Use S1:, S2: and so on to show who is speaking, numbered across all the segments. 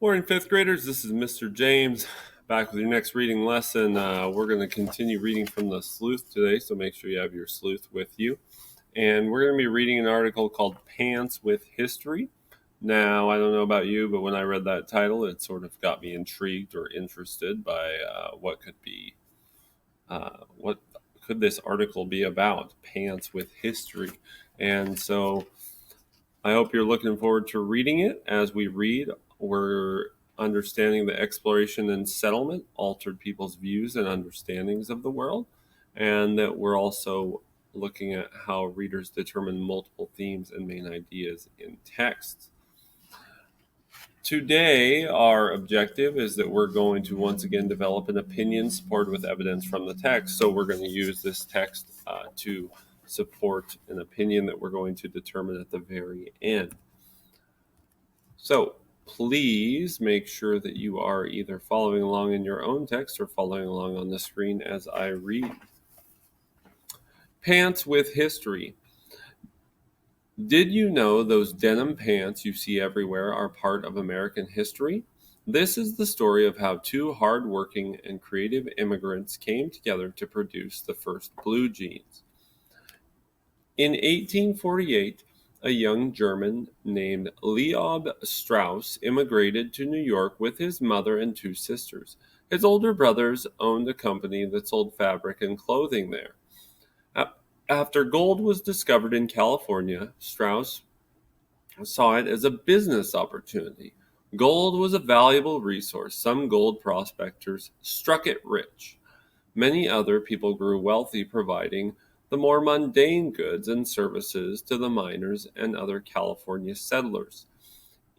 S1: Morning, fifth graders. This is Mr. James back with your next reading lesson. We're going to continue reading from the Sleuth today, so make sure you have your Sleuth with you. And we're going to be reading an article called Pants with History. Now, I don't know about you, but when I read that title, it sort of got me intrigued or interested by what could this article be about? Pants with History. And so I hope you're looking forward to reading it. As we read, we're understanding the exploration and settlement altered people's views and understandings of the world, and that we're also looking at how readers determine multiple themes and main ideas in texts. Today, our objective is that we're going to once again develop an opinion supported with evidence from the text. So we're going to use this text to support an opinion that we're going to determine at the very end. So please make sure that you are either following along in your own text or following along on the screen as I read. Pants with History. Did you know those denim pants you see everywhere are part of American history? This is the story of how two hard-working and creative immigrants came together to produce the first blue jeans. In 1848, a young German named Leob Strauss immigrated to New York with his mother and two sisters. His older brothers owned a company that sold fabric and clothing there. After gold was discovered in California, Strauss saw it as a business opportunity. Gold was a valuable resource. Some gold prospectors struck it rich. Many other people grew wealthy, providing the more mundane goods and services to the miners and other California settlers.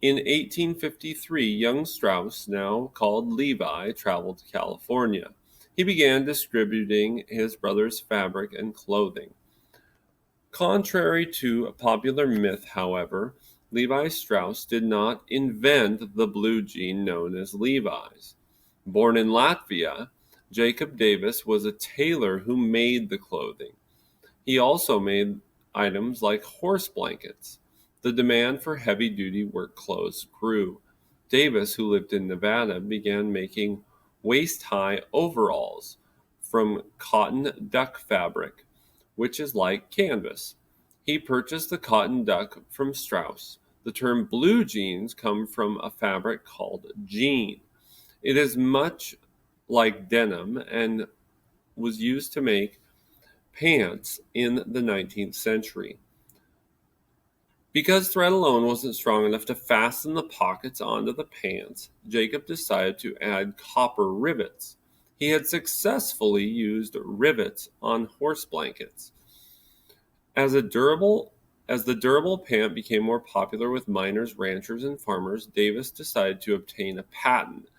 S1: In 1853, young Strauss, now called Levi, traveled to California. He began distributing his brother's fabric and clothing. Contrary to popular myth, however, Levi Strauss did not invent the blue jean known as Levi's. Born in Latvia, Jacob Davis was a tailor who made the clothing. He also made items like horse blankets. The demand for heavy-duty work clothes grew. Davis, who lived in Nevada, began making waist-high overalls from cotton duck fabric, which is like canvas. He purchased the cotton duck from Strauss. The term blue jeans comes from a fabric called jean. It is much like denim and was used to make pants in the 19th century. Because thread alone wasn't strong enough to fasten the pockets onto the pants, Jacob decided to add copper rivets. He had successfully used rivets on horse blankets. As the durable pant became more popular with miners, ranchers, and farmers, Davis decided to obtain a patent.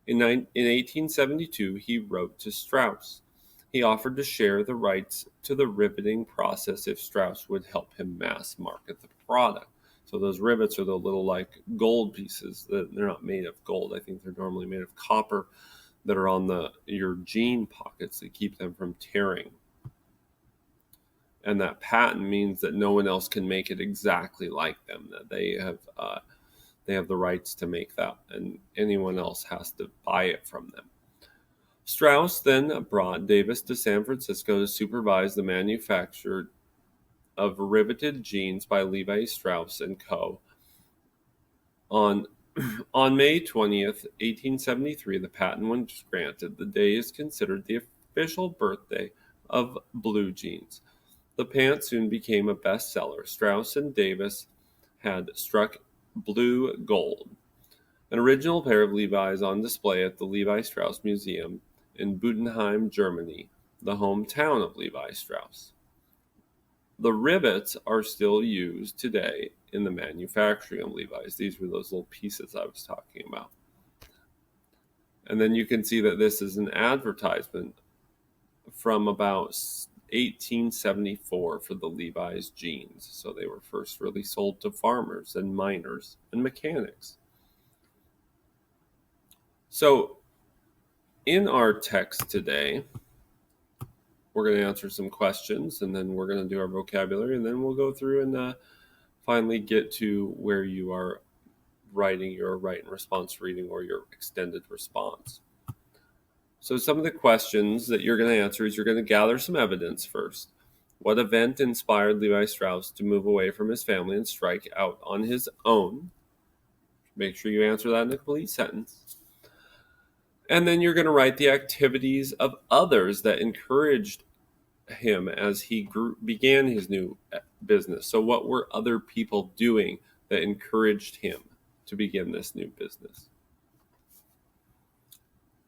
S1: In 1872, he wrote to Strauss. He offered to share the rights to the riveting process if Strauss would help him mass market the product. So those rivets are the little like gold pieces. They're not made of gold. I think they're normally made of copper that are on your jean pockets that keep them from tearing. And that patent means that no one else can make it exactly like them. That they have the rights to make that, and anyone else has to buy it from them. Strauss then brought Davis to San Francisco to supervise the manufacture of riveted jeans by Levi Strauss & Co. On May 20th, 1873, the patent was granted. The day is considered the official birthday of blue jeans. The pant soon became a bestseller. Strauss and Davis had struck blue gold. An original pair of Levi's on display at the Levi Strauss Museum in Budenheim, Germany, the hometown of Levi Strauss. The rivets are still used today in the manufacturing of Levi's. These were those little pieces I was talking about. And then you can see that this is an advertisement from about 1874 for the Levi's jeans. So they were first really sold to farmers and miners and mechanics. So in our text today, we're going to answer some questions, and then we're going to do our vocabulary, and then we'll go through and finally get to where you are writing your write and response reading or your extended response. So some of the questions that you're going to answer is you're going to gather some evidence first. What event inspired Levi Strauss to move away from his family and strike out on his own? Make sure you answer that in a complete sentence. And then you're going to write the activities of others that encouraged him as he began his new business. So what were other people doing that encouraged him to begin this new business?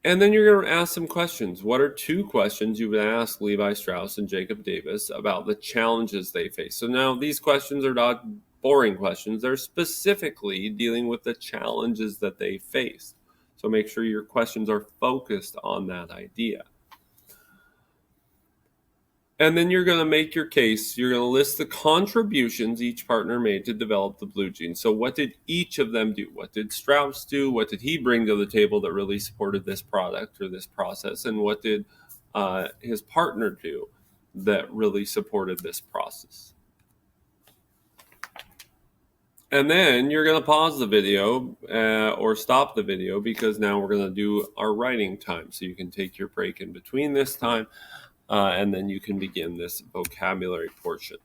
S1: And then you're going to ask some questions. What are two questions you would ask Levi Strauss and Jacob Davis about the challenges they face? So now these questions are not boring questions. They're specifically dealing with the challenges that they face. So make sure your questions are focused on that idea. And then you're going to make your case. You're going to list the contributions each partner made to develop the blue jean. So what did each of them do? What did Strauss do? What did he bring to the table that really supported this product or this process? And what did his partner do that really supported this process? And then you're going to pause the video or stop the video, because now we're going to do our writing time. So you can take your break in between this time. And then you can begin this vocabulary portion.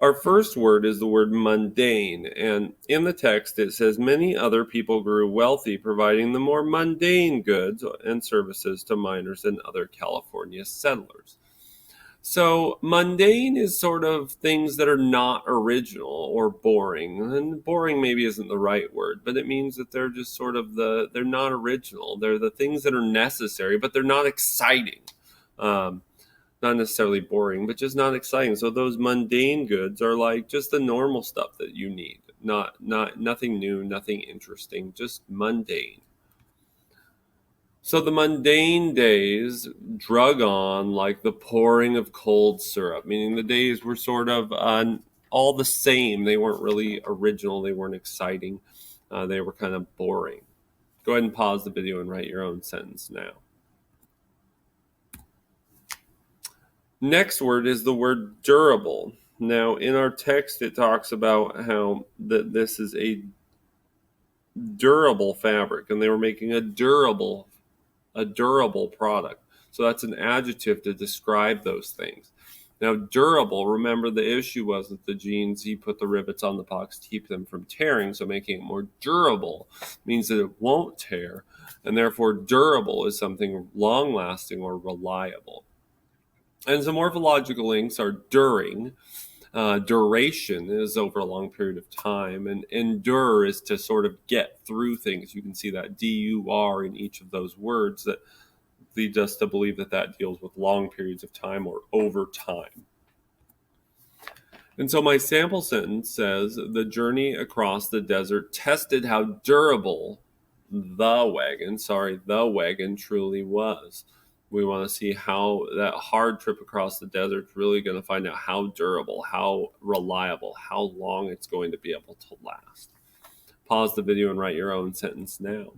S1: Our first word is the word mundane. And in the text, it says, many other people grew wealthy, providing the more mundane goods and services to miners and other California settlers. So mundane is sort of things that are not original or boring. And boring maybe isn't the right word, but it means that they're just sort of they're not original. They're the things that are necessary, but they're not exciting. Not necessarily boring, but just not exciting. So those mundane goods are like just the normal stuff that you need. Nothing new, nothing interesting, just mundane. So the mundane days drug on like the pouring of cold syrup, meaning the days were sort of all the same. They weren't really original. They weren't exciting. They were kind of boring. Go ahead and pause the video and write your own sentence now. Next word is the word durable. Now, in our text, it talks about how this is a durable fabric, and they were making a durable product. So that's an adjective to describe those things. Now, durable, remember the issue was that the jeans, he put the rivets on the pockets to keep them from tearing, so making it more durable means that it won't tear, and therefore durable is something long-lasting or reliable. And some morphological links are during. Duration is over a long period of time, and endure is to sort of get through things. You can see that D-U-R in each of those words that leads us to believe that deals with long periods of time or over time. And so my sample sentence says, the journey across the desert tested how durable the wagon truly was. We want to see how that hard trip across the desert is really going to find out how durable, how reliable, how long it's going to be able to last. Pause the video and write your own sentence now.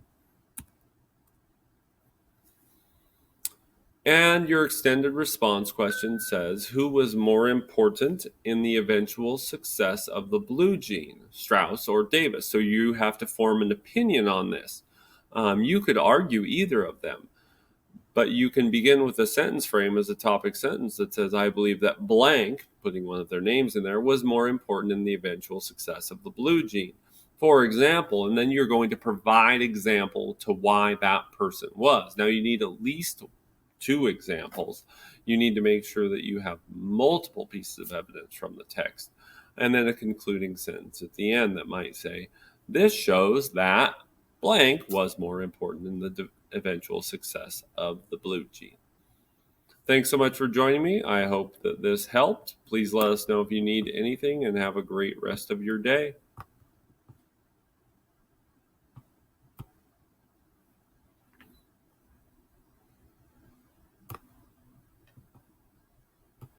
S1: And your extended response question says, who was more important in the eventual success of the blue jean, Strauss or Davis? So you have to form an opinion on this. You could argue either of them. But you can begin with a sentence frame as a topic sentence that says, I believe that blank, putting one of their names in there, was more important in the eventual success of the blue jean. For example, and then you're going to provide example to why that person was. Now you need at least 2 examples. You need to make sure that you have multiple pieces of evidence from the text. And then a concluding sentence at the end that might say, this shows that blank was more important in the eventual success of the blue jean. Thanks so much for joining me. I hope that this helped. Please let us know if you need anything, and have a great rest of your day.